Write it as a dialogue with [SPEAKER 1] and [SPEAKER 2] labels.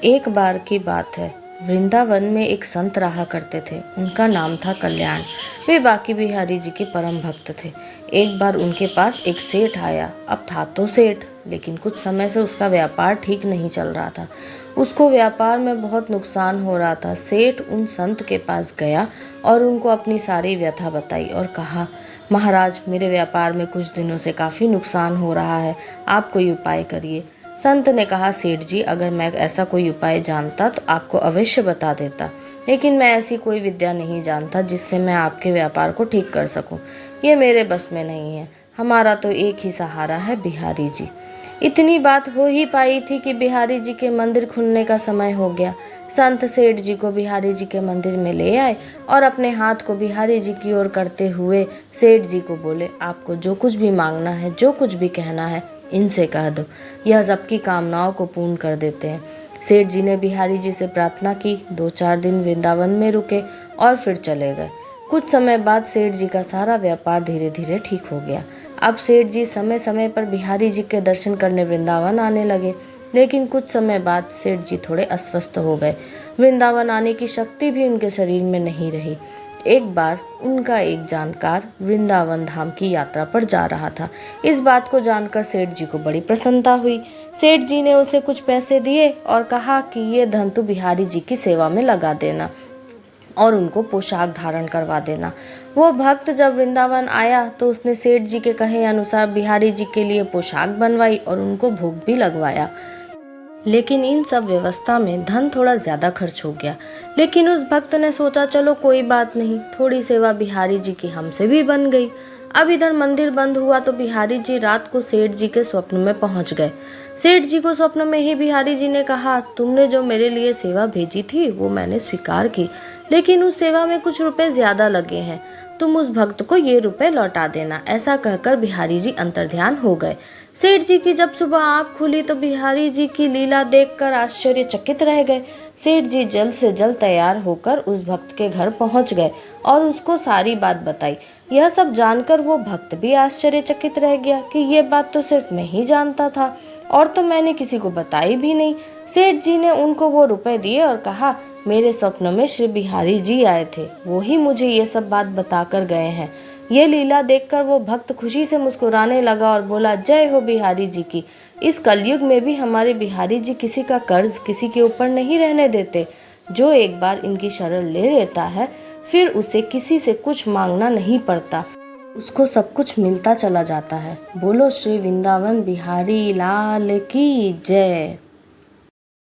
[SPEAKER 1] एक बार की बात है, वृंदावन में एक संत रहा करते थे। उनका नाम था कल्याण। वे बाकी बिहारी जी के परम भक्त थे। एक बार उनके पास एक सेठ आया। अब था तो सेठ, लेकिन कुछ समय से उसका व्यापार ठीक नहीं चल रहा था। उसको व्यापार में बहुत नुकसान हो रहा था। सेठ उन संत के पास गया और उनको अपनी सारी व्यथा बताई और कहा, महाराज, मेरे व्यापार में कुछ दिनों से काफ़ी नुकसान हो रहा है, आप कोई उपाय करिए। संत ने कहा, सेठ जी, अगर मैं ऐसा कोई उपाय जानता तो आपको अवश्य बता देता, लेकिन मैं ऐसी कोई विद्या नहीं जानता जिससे मैं आपके व्यापार को ठीक कर सकूं। ये मेरे बस में नहीं है। हमारा तो एक ही सहारा है, बिहारी जी। इतनी बात हो ही पाई थी कि बिहारी जी के मंदिर खुलने का समय हो गया। संत सेठ जी को बिहारी जी के मंदिर में ले आए और अपने हाथ को बिहारी जी की ओर करते हुए सेठ जी को बोले, आपको जो कुछ भी मांगना है, जो कुछ भी कहना है, इनसे कह दो, यह सबकी कामनाओं को पूर्ण कर देते हैं। सेठ जी ने बिहारी जी से प्रार्थना की। 2-4 दिन वृंदावन में रुके और फिर चले गए। कुछ समय बाद सेठ जी का सारा व्यापार धीरे धीरे ठीक हो गया। अब सेठ जी समय समय पर बिहारी जी के दर्शन करने वृंदावन आने लगे, लेकिन कुछ समय बाद सेठ जी थोड़े अस्वस्थ हो गए। वृंदावन आने की शक्ति भी उनके शरीर में नहीं रही। एक बार उनका एक जानकार वृंदावन धाम की यात्रा पर जा रहा था। इस बात को जानकर सेठ जी को बड़ी प्रसन्नता हुई। सेठ जी ने उसे कुछ पैसे दिए और कहा कि ये धन तू बिहारी जी की सेवा में लगा देना और उनको पोशाक धारण करवा देना। वो भक्त जब वृंदावन आया तो उसने सेठ जी के कहे अनुसार बिहारी जी के लिए पोशाक बनवाई और उनको भोग भी लगवाया। लेकिन इन सब व्यवस्था में धन थोड़ा ज्यादा खर्च हो गया। लेकिन उस भक्त ने सोचा, चलो कोई बात नहीं, थोड़ी सेवा बिहारी जी की हमसे भी बन गई। अब इधर मंदिर बंद हुआ तो बिहारी जी रात को सेठ जी के स्वप्न में पहुंच गए। सेठ जी को स्वप्न में ही बिहारी जी ने कहा, तुमने जो मेरे लिए सेवा भेजी थी वो मैंने स्वीकार की, लेकिन उस सेवा में कुछ रुपए ज्यादा लगे हैं, तुम उस भक्त को ये रुपए लौटा देना। ऐसा कहकर बिहारी जी अंतर्ध्यान हो गए। सेठ जी की जब सुबह आंख खुली तो बिहारी जी की लीला देखकर आश्चर्यचकित रह गए। सेठ जी जल्द से जल्द तैयार होकर उस भक्त के घर पहुंच गए और उसको सारी बात बताई। यह सब जानकर वो भक्त भी आश्चर्यचकित रह गया कि ये बात तो सिर्फ मैं ही जानता था और तो मैंने किसी को बताई भी नहीं। सेठ जी ने उनको वो रुपए दिए और कहा, मेरे स्वप्न में श्री बिहारी जी आए थे, वो ही मुझे ये सब बात बताकर गए हैं। ये लीला देखकर वो भक्त खुशी से मुस्कुराने लगा और बोला, जय हो बिहारी जी की। इस कलयुग में भी हमारे बिहारी जी किसी का कर्ज किसी के ऊपर नहीं रहने देते। जो एक बार इनकी शरण ले लेता है फिर उसे किसी से कुछ मांगना नहीं पड़ता, उसको सब कुछ मिलता चला जाता है। बोलो श्री वृंदावन बिहारी लाल की जय।